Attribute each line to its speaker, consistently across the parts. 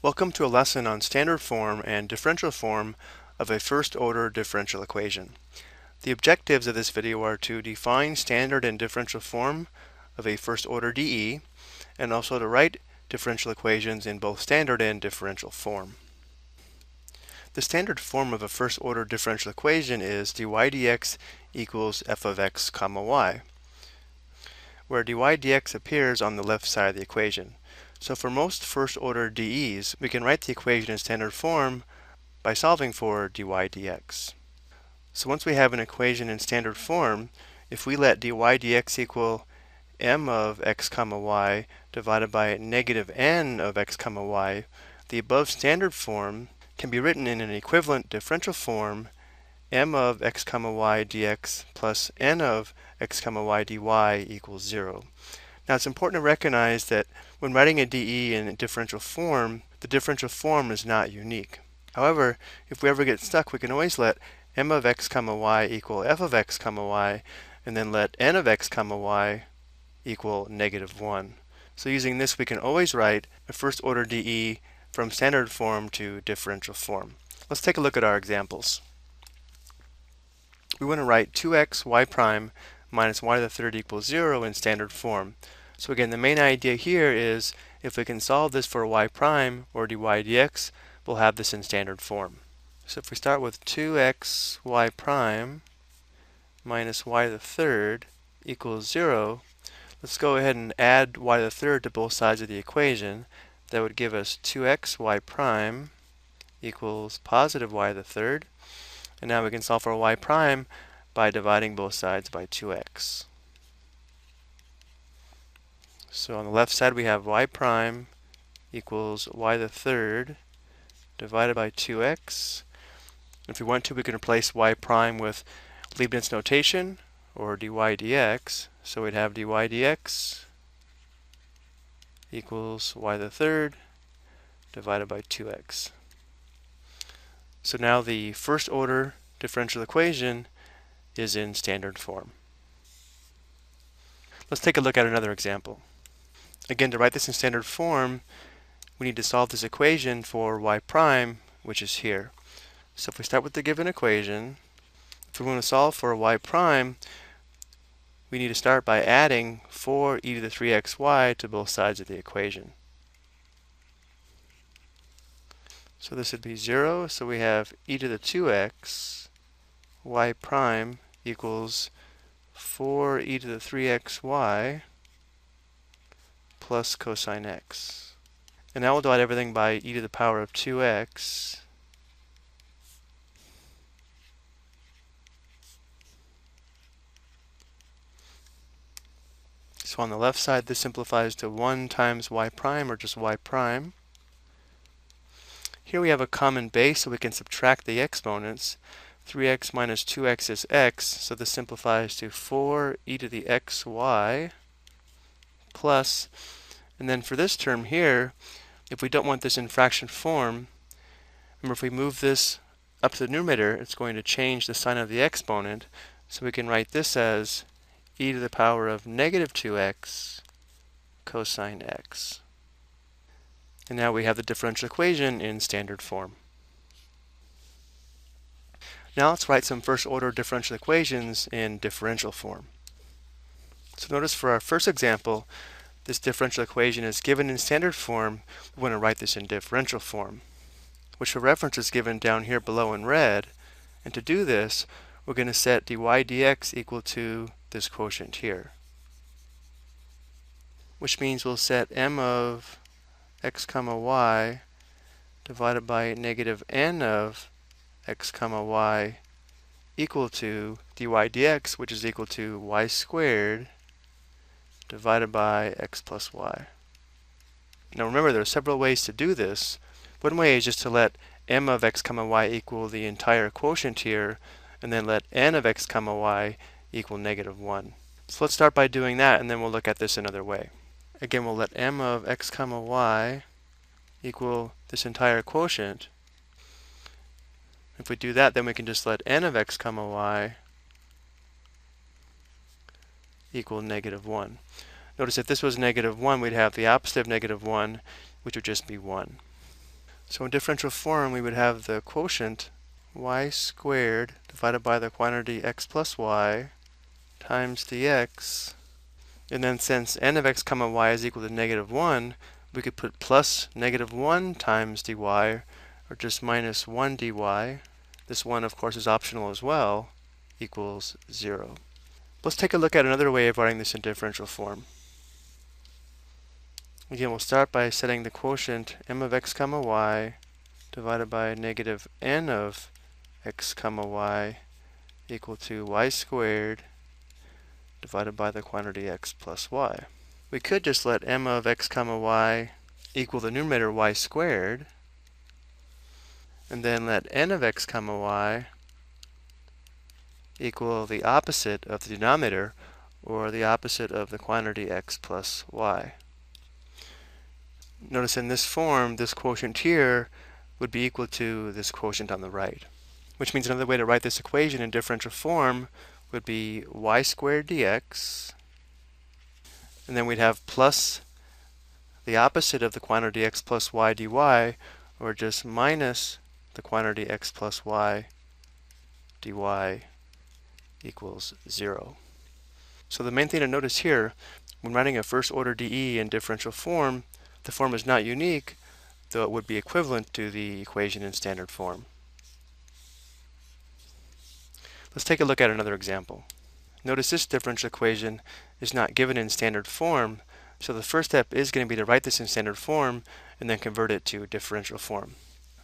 Speaker 1: Welcome to a lesson on standard form and differential form of a first-order differential equation. The objectives of this video are to define standard and differential form of a first-order DE, and also to write differential equations in both standard and differential form. The standard form of a first-order differential equation is dy dx equals f of x comma y, where dy dx appears on the left side of the equation. So for most first-order DEs, we can write the equation in standard form by solving for dy dx. So once we have an equation in standard form, if we let dy dx equal m of x comma y divided by negative n of x comma y, the above standard form can be written in an equivalent differential form, m of x comma y dx plus n of x comma y dy equals 0. Now it's important to recognize that when writing a DE in a differential form, the differential form is not unique. However, if we ever get stuck, we can always let m of x comma y equal f of x comma y, and then let n of x comma y equal negative 1. So using this, we can always write a first order DE from standard form to differential form. Let's take a look at our examples. We want to write 2x y prime minus y to the third equals 0 in standard form. So again, the main idea here is if we can solve this for y prime or dy dx, we'll have this in standard form. So if we start with 2x y prime minus y to the third equals 0, let's go ahead and add y to the third to both sides of the equation. That would give us 2x y prime equals positive y to the third. And now we can solve for y prime by dividing both sides by 2x. So on the left side we have y prime equals y to the third divided by 2x. If we want to, we can replace y prime with Leibniz notation or dy dx. So we'd have dy dx equals y to the third divided by 2x. So now the first order differential equation is in standard form. Let's take a look at another example. Again, to write this in standard form, we need to solve this equation for y prime, which is here. So if we start with the given equation, if we want to solve for y prime, we need to start by adding 4e to the 3xy to both sides of the equation. So this would be 0, so we have e to the 2x y prime equals 4e to the 3xy plus cosine x. And now we'll divide everything by e to the power of 2x. So on the left side, this simplifies to 1 times y prime, or just y prime. Here we have a common base, so we can subtract the exponents. 3x minus 2x is x, so this simplifies to 4e to the xy plus, and then for this term here, if we don't want this in fraction form, remember if we move this up to the numerator, it's going to change the sign of the exponent, so we can write this as e to the power of negative 2x cosine x. And now we have the differential equation in standard form. Now let's write some first order differential equations in differential form. So notice for our first example, this differential equation is given in standard form. We want to write this in differential form, which for reference is given down here below in red. And to do this, we're going to set dy dx equal to this quotient here, which means we'll set m of x comma y divided by negative n of x comma y equal to dy dx, which is equal to y squared divided by x plus y. Now remember, there are several ways to do this. One way is just to let m of x comma y equal the entire quotient here, and then let n of x comma y equal negative 1. So let's start by doing that, and then we'll look at this another way. Again, we'll let m of x comma y equal this entire quotient. If we do that, then we can just let n of x comma y equal negative 1. Notice if this was negative 1, we'd have the opposite of negative 1, which would just be 1. So in differential form, we would have the quotient y squared divided by the quantity x plus y times dx. And then since n of x comma y is equal to negative 1, we could put plus negative 1 times dy, or just minus 1 dy. This 1, of course, is optional as well, equals 0. Let's take a look at another way of writing this in differential form. Again, we'll start by setting the quotient m of x comma y divided by negative n of x comma y equal to y squared divided by the quantity x plus y. We could just let m of x comma y equal the numerator y squared, and then let n of x comma y equal the opposite of the denominator, or the opposite of the quantity x plus y. Notice in this form, this quotient here would be equal to this quotient on the right, which means another way to write this equation in differential form would be y squared dx, and then we'd have plus the opposite of the quantity x plus y dy, or just minus the quantity x plus y dy equals 0. So the main thing to notice here, when writing a first order dE in differential form, the form is not unique, though it would be equivalent to the equation in standard form. Let's take a look at another example. Notice this differential equation is not given in standard form, so the first step is going to be to write this in standard form and then convert it to differential form.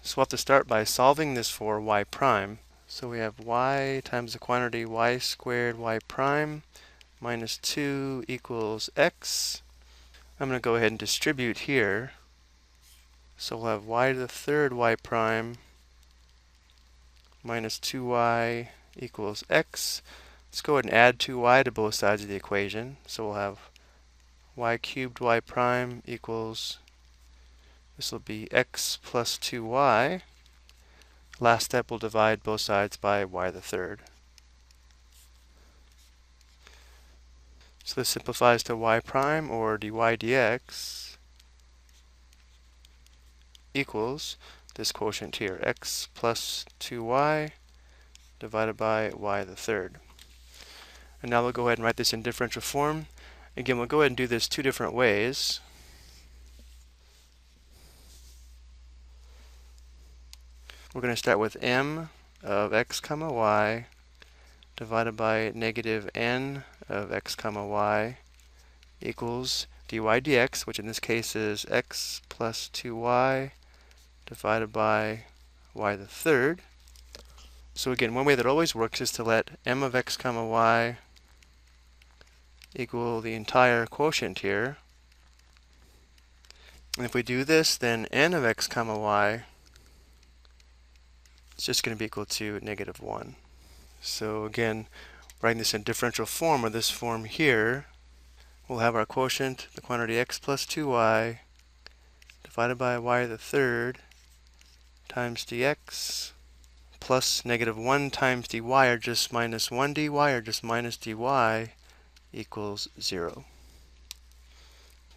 Speaker 1: So we'll have to start by solving this for y prime. So we have y times the quantity y squared y prime minus 2 equals x. I'm going to go ahead and distribute here. So we'll have y to the third y prime minus 2y equals x. Let's go ahead and add 2y to both sides of the equation. So we'll have y cubed y prime equals, this will be x plus 2y. Last step, we'll divide both sides by y to the third. So this simplifies to y prime, or dy dx, equals this quotient here, x plus 2y divided by y to the third. And now we'll go ahead and write this in differential form. Again, we'll go ahead and do this two different ways. We're going to start with m of x comma y divided by negative n of x comma y equals dy dx, which in this case is x plus 2y divided by y to the third. So again, one way that always works is to let m of x comma y equal the entire quotient here. And if we do this, then n of x comma y is just going to be equal to negative 1. So again, writing this in differential form, or this form here, we'll have our quotient, the quantity x plus 2y, divided by y to the third, times dx, plus negative 1 times dy, or just minus 1 dy, or just minus dy, equals 0.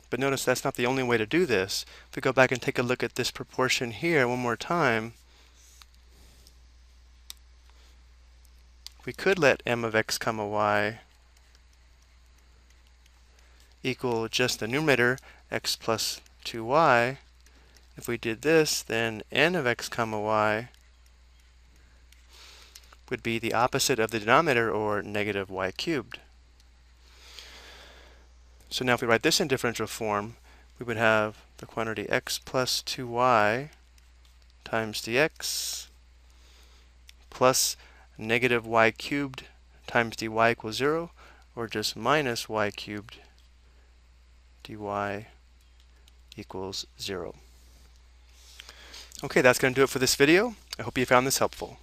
Speaker 1: But notice that's not the only way to do this. If we go back and take a look at this proportion here one more time, we could let m of x comma y equal just the numerator, x plus 2y. If we did this, then n of x comma y would be the opposite of the denominator, or negative y cubed. So now if we write this in differential form, we would have the quantity x plus 2y times dx plus negative y cubed times dy equals 0, or just minus y cubed dy equals 0. Okay, that's going to do it for this video. I hope you found this helpful.